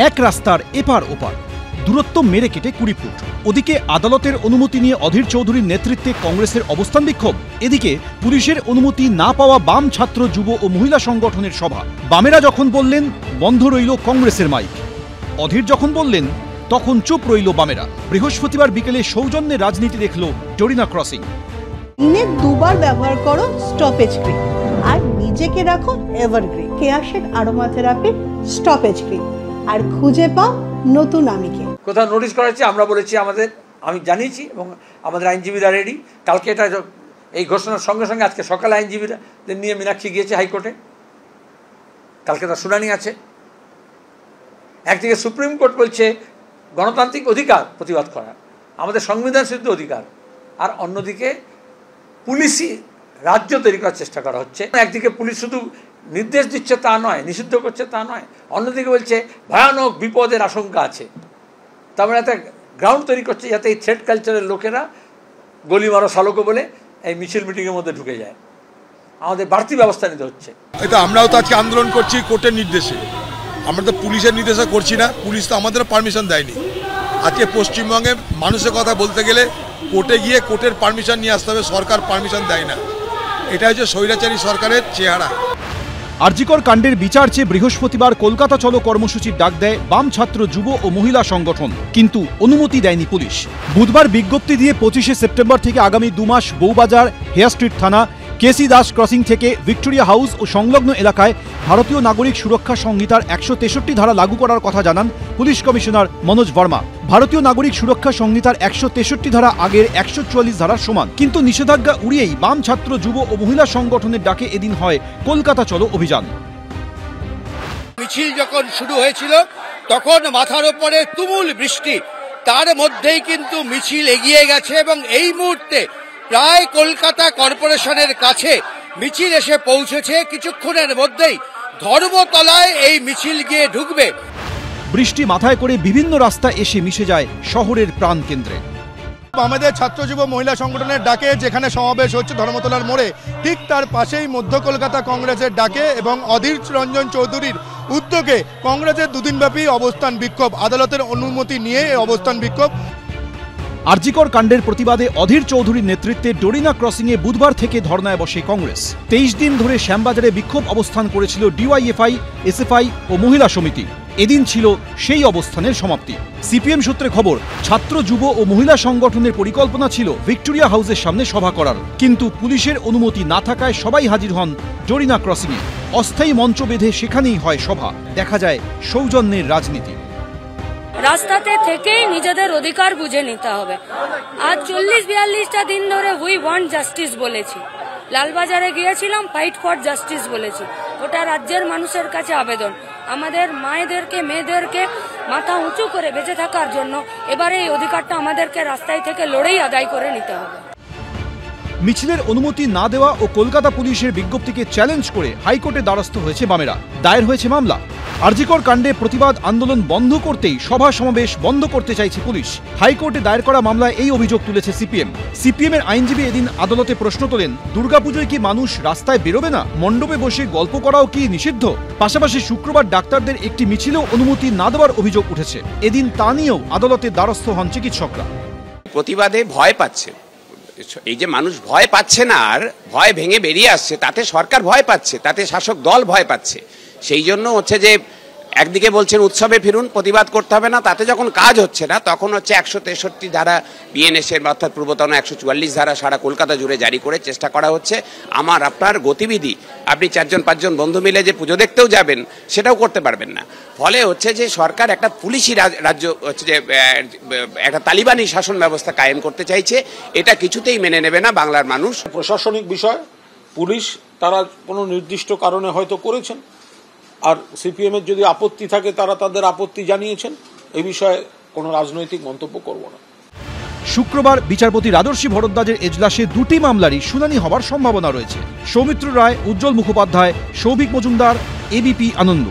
এক রাস্তার এপার ওপার, দূরত্ব মেরে কেটে 20 ফুট। ওদিকে আদালতের অনুমতি নিয়ে অধীর চৌধুরীর নেতৃত্বে কংগ্রেসের অবস্থান বিক্ষোভ, এদিকে পুলিশের অনুমতি না পাওয়া বাম ছাত্র যুব ও মহিলা সংগঠনের সভা। বামেরা যখন বললেন বন্ধ রইল কংগ্রেসের মাইক, অধীর যখন বললেন তখন চুপ রইল বামেরা। বৃহস্পতিবার বিকেলে সৌজন্যে রাজনীতি দেখল ডোরিনা ক্রসিং। দিনে 2 বার ব্যবহার করো স্টপেজ ক্রিম আর নিজেকে রাখো evergreen Keya Seth aroma therapy stoppage cream, আর খুঁজে পাও নতুন আমিকে। কোথাও নোটিশ করা হচ্ছে, আমরা বলেছি আমি জানিয়েছি এবং আমাদের আইনজীবীরা রেডি। কালকে এটা এই ঘোষণার সঙ্গে সঙ্গে আজকে সকালে আইনজীবীদের নিয়ে মীনাক্ষী গিয়েছে হাইকোর্টে, কালকে তার শুনানি আছে। একদিকে সুপ্রিম কোর্ট বলছে গণতান্ত্রিক অধিকার প্রতিবাদ করা, আমাদের সংবিধান সিদ্ধ অধিকার, আর অন্যদিকে পুলিশি রাজ্য তৈরি করার চেষ্টা করা হচ্ছে। একদিকে পুলিশ শুধু নির্দেশ দিচ্ছে তা নয়, নিষিদ্ধ করছে তা নয়, অন্যদিকে বলছে ভয়ানক বিপদের আশঙ্কা আছে। তারপরে একটা গ্রাউন্ড তৈরি করছে যাতে এই থ্রেড কালচারের লোকেরা গলি মারো সালোকো বলে এই মিছিল মিটিংয়ের মধ্যে ঢুকে যায়। আমাদের বাড়তি ব্যবস্থা নিতে হচ্ছে। এটা আমরাও তো আজকে আন্দোলন করছি কোর্টের নির্দেশে, আমরা তো পুলিশের নির্দেশে করছি না, পুলিশ তো আমাদের পারমিশন দেয়নি। আজকে পশ্চিমবঙ্গে মানুষের কথা বলতে গেলে কোর্টে গিয়ে কোর্টের পারমিশন নিয়ে আসতে হবে, সরকার পারমিশন দেয় না। এটা হচ্ছে স্বৈরাচারী সরকারের চেহারা। আরজিকর কাণ্ডের বিচার চেয়ে বৃহস্পতিবার কলকাতা চলো কর্মসূচির ডাক দেয় বাম ছাত্র যুব ও মহিলা সংগঠন, কিন্তু অনুমতি দেয়নি পুলিশ। বুধবার বিজ্ঞপ্তি দিয়ে 25শে সেপ্টেম্বর থেকে আগামী 2 মাস বউবাজার, হেয়ার স্ট্রিট থানা, কেসি দাস ক্রসিং থেকে ভিক্টোরিয়া হাউস ও সংলগ্ন এলাকায় ভারতীয় নাগরিক সুরক্ষা সংহিতার 163 ধারা লাগু করার কথা জানান পুলিশ কমিশনার মনোজ বর্মা। ভারতীয় নাগরিক সুরক্ষা সংহিতার 163 ধারা আগের 144 ধারার সমান, কিন্তু নিষেধাজ্ঞা উড়িয়েই বাম ছাত্র যুব ও মহিলা সংগঠনের ডাকে এদিন হয় কলকাতা চলো অভিযান। মিছিল যখন শুরু হয়েছিল তখন মাথার উপরে তুমুল বৃষ্টি, তার মধ্যেই কিন্তু মিছিল এগিয়ে গেছে এবং এই মুহূর্তে প্রায় কলকাতা কর্পোরেশনের কাছে মিছিল এসে পৌঁছেছে। কিছুক্ষণের মধ্যেই ধর্মতলায় এই মিছিল গিয়ে ঢুকবে। বৃষ্টি মাথায় করে বিভিন্ন রাস্তা এসে মিশে যায় শহরের প্রাণকেন্দ্রে। আমাদের ছাত্র যুব মহিলা সংগঠনের ডাকে যেখানে সমাবেশ হচ্ছে ধর্মতলার মোড়ে, ঠিক তার পাশেই মধ্য কলকাতা কংগ্রেসের ডাকে এবং অধীর রঞ্জন চৌধুরীর উদ্যোগে কংগ্রেসের 2 দিনব্যাপী অবস্থান বিক্ষোভ, আদালতের অনুমতি নিয়ে অবস্থান বিক্ষোভ। আরজিকর কাণ্ডের প্রতিবাদে অধীর চৌধুরীর নেতৃত্বে ডোরিনা ক্রসিংয়ে বুধবার থেকে ধর্নায় বসে কংগ্রেস। 23 দিন ধরে শ্যামবাজারে বিক্ষোভ অবস্থান করেছিল ডিওয়াইএফআই, এসএফআই ও মহিলা সমিতি। এদিন ছিল সেই অবস্থানের সমাপ্তি। সিপিএম সূত্রে খবর, ছাত্র যুব ও মহিলা সংগঠনের পরিকল্পনা ছিল ভিক্টোরিয়া হাউসের সামনে সভা করার, কিন্তু পুলিশের অনুমতি না থাকায় সবাই হাজির হন ডোরিনা ক্রসিংয়ে। অস্থায়ী মঞ্চ বেঁধে সেখানেই হয় সভা। দেখা যায় সৌজন্যের রাজনীতি। রাস্তাতে থেকেই নিজেদের অধিকার বুঝে নিতে হবে। আজ 40-42টা দিন ধরে উই ওয়ান্ট জাস্টিস বলেছি, লালবাজারে গিয়েছিলাম, ফাইট ফর জাস্টিস বলেছি। ওটা রাজ্যের মানুষের কাছে আবেদন, আমাদের মায়েদেরকে মেয়েদেরকে মাথা উঁচু করে বেঁচে থাকার জন্য এবারে এই অধিকারটা আমাদেরকে রাস্তায় থেকে লড়েই আদায় করে নিতে হবে। মিছিলের অনুমতি না দেওয়া ও কলকাতা পুলিশের বিজ্ঞপ্তিকে চ্যালেঞ্জ করে হাইকোর্টে দ্বারস্থ হয়েছে বামেরা। দায়ের হয়েছে মামলা। আরজিকর কাণ্ডে প্রতিবাদ আন্দোলন বন্ধ করতেই সভা সমাবেশ বন্ধ করতে চাইছে পুলিশ। হাইকোর্টে দায়ের করা মামলায় এই অভিযোগ তুলেছে সিপিএম এর আইনজীবী এদিন আদালতে প্রশ্ন তোলেন, দুর্গাপুজোয় কি মানুষ রাস্তায় বেরোবে না? মণ্ডপে বসে গল্প করাও কি নিষিদ্ধ? পাশাপাশি শুক্রবার ডাক্তারদের একটি মিছিলেও অনুমতি না দেওয়ার অভিযোগ উঠেছে। এদিন তা নিয়েও আদালতে দ্বারস্থ হন চিকিৎসকরা। প্রতিবাদে ভয় পাচ্ছে, এই যে মানুষ ভয় পাচ্ছে না আর ভয় ভেঙে বেরিয়ে আসছে, তাতে সরকার ভয় পাচ্ছে, তাতে শাসক দল ভয় পাচ্ছে। সেই জন্য হচ্ছে যে একদিকে বলছেন উৎসবে ফিরুন, প্রতিবাদ করতে হবে না, তাতে যখন কাজ হচ্ছে না তখন হচ্ছে 163 ধারা বিএনএসের অর্থাৎ পূর্বতন 144 ধারা সারা কলকাতা জুড়ে জারি করে চেষ্টা করা হচ্ছে আমার আপনার গতিবিধি, আপনি 4-5 বন্ধু মিলে যে পুজো দেখতেও যাবেন সেটাও করতে পারবেন না। ফলে হচ্ছে যে সরকার একটা পুলিশি রাজ্য হচ্ছে যে একটা তালিবানি শাসন ব্যবস্থা কায়েম করতে চাইছে, এটা কিছুতেই মেনে নেবে না বাংলার মানুষ। প্রশাসনিক বিষয়, পুলিশ তারা কোনো নির্দিষ্ট কারণে হয়তো করেছেন, আর সিপিএম এর যদি আপত্তি থাকে তারা তাদের আপত্তি জানিয়েছেন, এই বিষয়ে কোনো রাজনৈতিক মন্তব্য করব না। শুক্রবার বিচারপতি রাজর্ষি ভরদ্বাজের এজলাসে 2টি মামলারই শুনানি হবার সম্ভাবনা রয়েছে। সৌমিত্র রায়, উজ্জ্বল মুখোপাধ্যায়, সৌভিক মজুমদার, এবিপি আনন্দ।